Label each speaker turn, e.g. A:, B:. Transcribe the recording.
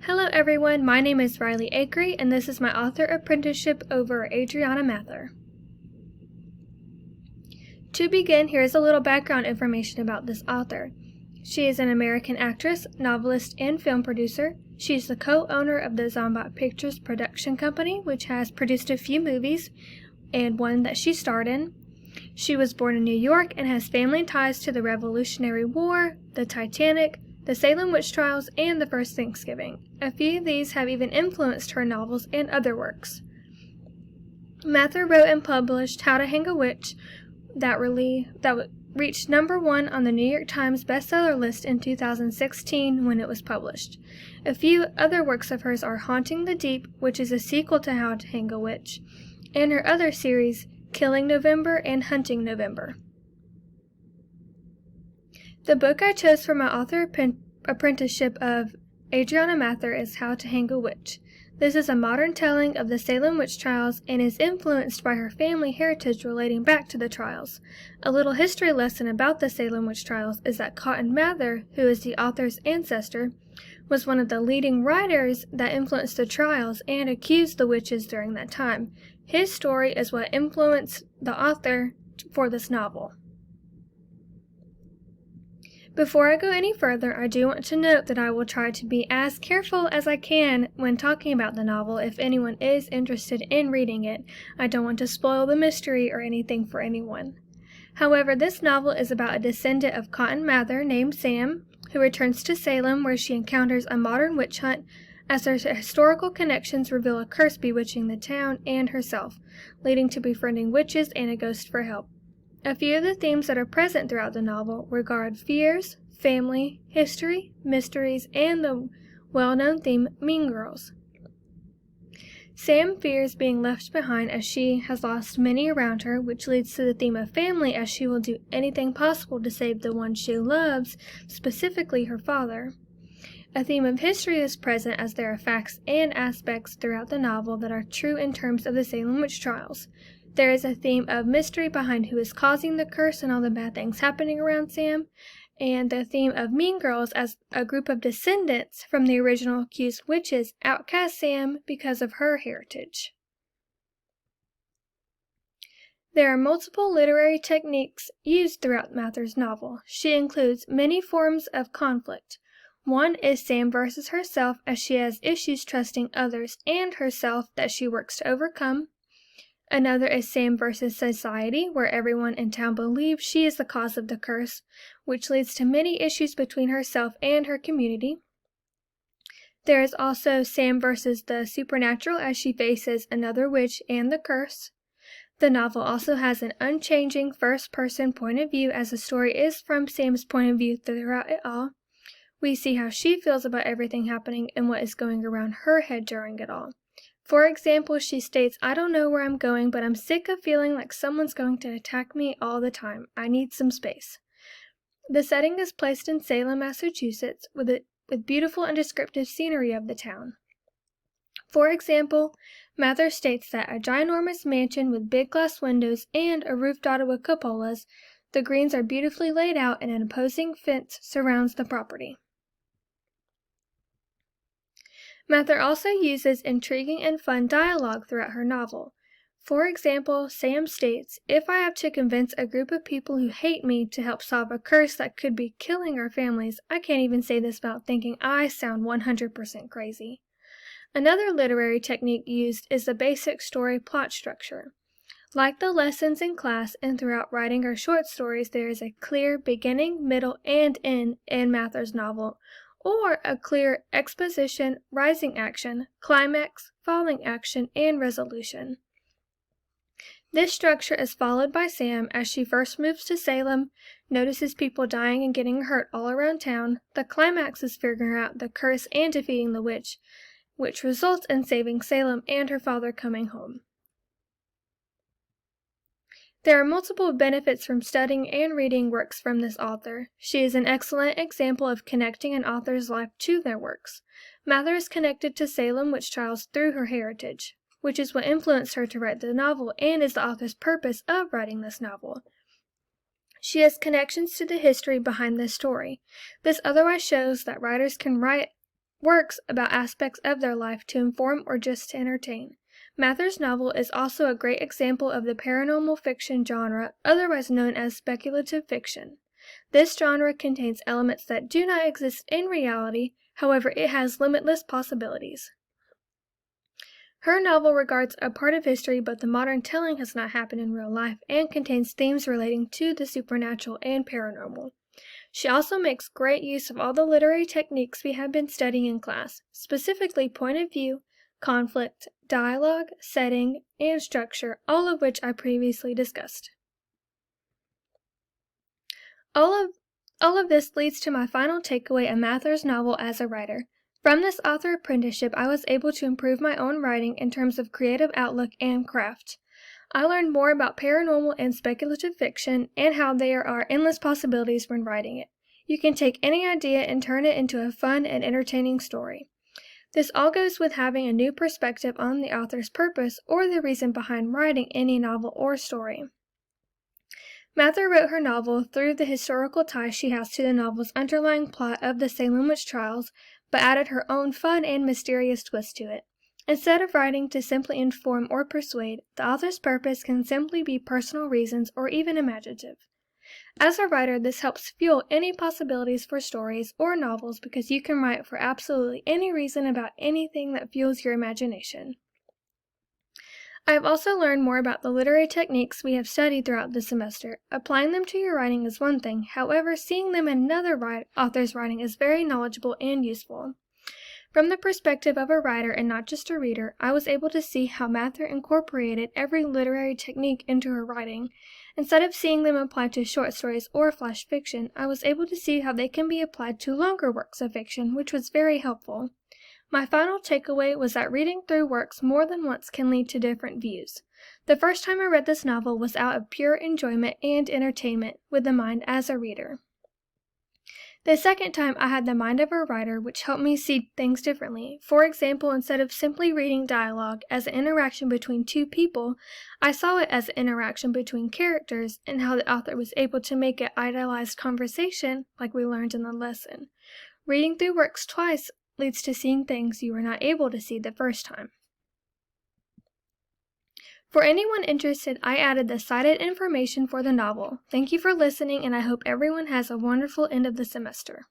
A: Hello everyone, my name is Riley Acree, and this is my author apprenticeship over Adriana Mather. To begin, here is a little background information about this author. She is an American actress, novelist, and film producer. She is the co-owner of the Zombot Pictures production company, which has produced a few movies, and one that she starred in. She was born in New York and has family ties to the Revolutionary War, the Titanic, the Salem Witch Trials, and the First Thanksgiving. A few of these have even influenced her novels and other works. Mather wrote and published How to Hang a Witch that reached #1 on the New York Times bestseller list in 2016 when it was published. A few other works of hers are Haunting the Deep, which is a sequel to How to Hang a Witch, and her other series, Killing November and Hunting November. The book I chose for my author apprenticeship of Adriana Mather is How to Hang a Witch. This is a modern telling of the Salem Witch Trials and is influenced by her family heritage relating back to the trials. A little history lesson about the Salem Witch Trials is that Cotton Mather, who is the author's ancestor, was one of the leading writers that influenced the trials and accused the witches during that time. His story is what influenced the author for this novel. Before I go any further, I do want to note that I will try to be as careful as I can when talking about the novel if anyone is interested in reading it. I don't want to spoil the mystery or anything for anyone. However, this novel is about a descendant of Cotton Mather named Sam, who returns to Salem where she encounters a modern witch hunt as her historical connections reveal a curse bewitching the town and herself, leading to befriending witches and a ghost for help. A few of the themes that are present throughout the novel regard fears, family, history, mysteries, and the well-known theme Mean Girls. Sam fears being left behind as she has lost many around her, which leads to the theme of family as she will do anything possible to save the one she loves, specifically her father. A theme of history is present as there are facts and aspects throughout the novel that are true in terms of the Salem Witch Trials. There is a theme of mystery behind who is causing the curse and all the bad things happening around Sam, and the theme of Mean Girls as a group of descendants from the original accused witches outcast Sam because of her heritage. There are multiple literary techniques used throughout Mather's novel. She includes many forms of conflict. One is Sam versus herself, as she has issues trusting others and herself that she works to overcome. Another is Sam versus society, where everyone in town believes she is the cause of the curse, which leads to many issues between herself and her community. There is also Sam versus the supernatural, as she faces another witch and the curse. The novel also has an unchanging first-person point of view, as the story is from Sam's point of view throughout it all. We see how she feels about everything happening and what is going around her head during it all. For example, she states, "I don't know where I'm going, but I'm sick of feeling like someone's going to attack me all the time. I need some space." The setting is placed in Salem, Massachusetts, with beautiful and descriptive scenery of the town. For example, Mather states that a ginormous mansion with big glass windows and a roof dotted with cupolas, the greens are beautifully laid out and an opposing fence surrounds the property. Mather also uses intriguing and fun dialogue throughout her novel. For example, Sam states, "If I have to convince a group of people who hate me to help solve a curse that could be killing our families, I can't even say this without thinking I sound 100% crazy." Another literary technique used is the basic story plot structure. Like the lessons in class and throughout writing her short stories, there is a clear beginning, middle, and end in Mather's novel, or a clear exposition, rising action, climax, falling action, and resolution. This structure is followed by Sam as she first moves to Salem, notices people dying and getting hurt all around town. The climax is figuring out the curse and defeating the witch, which results in saving Salem and her father coming home. There are multiple benefits from studying and reading works from this author. She is an excellent example of connecting an author's life to their works. Mather is connected to Salem Witch Trials through her heritage, which is what influenced her to write the novel and is the author's purpose of writing this novel. She has connections to the history behind this story. This otherwise shows that writers can write works about aspects of their life to inform or just to entertain. Mather's novel is also a great example of the paranormal fiction genre, otherwise known as speculative fiction. This genre contains elements that do not exist in reality, however, it has limitless possibilities. Her novel regards a part of history, but the modern telling has not happened in real life and contains themes relating to the supernatural and paranormal. She also makes great use of all the literary techniques we have been studying in class, specifically point of view, conflict, dialogue, setting, and structure, all of which I previously discussed. All of this leads to my final takeaway of Mather's novel as a writer. From this author apprenticeship, I was able to improve my own writing in terms of creative outlook and craft. I learned more about paranormal and speculative fiction and how there are endless possibilities when writing it. You can take any idea and turn it into a fun and entertaining story. This all goes with having a new perspective on the author's purpose or the reason behind writing any novel or story. Mather wrote her novel through the historical ties she has to the novel's underlying plot of the Salem witch trials, but added her own fun and mysterious twist to it. Instead of writing to simply inform or persuade, the author's purpose can simply be personal reasons or even imaginative. As a writer, this helps fuel any possibilities for stories or novels because you can write for absolutely any reason about anything that fuels your imagination. I have also learned more about the literary techniques we have studied throughout the semester. Applying them to your writing is one thing, however, seeing them in another author's writing is very knowledgeable and useful. From the perspective of a writer and not just a reader, I was able to see how Mather incorporated every literary technique into her writing. Instead of seeing them applied to short stories or flash fiction, I was able to see how they can be applied to longer works of fiction, which was very helpful. My final takeaway was that reading through works more than once can lead to different views. The first time I read this novel was out of pure enjoyment and entertainment with the mind as a reader. The second time I had the mind of a writer, which helped me see things differently. For example, instead of simply reading dialogue as an interaction between two people, I saw it as an interaction between characters and how the author was able to make it idealized conversation like we learned in the lesson. Reading through works twice leads to seeing things you were not able to see the first time. For anyone interested, I added the cited information for the novel. Thank you for listening, and I hope everyone has a wonderful end of the semester.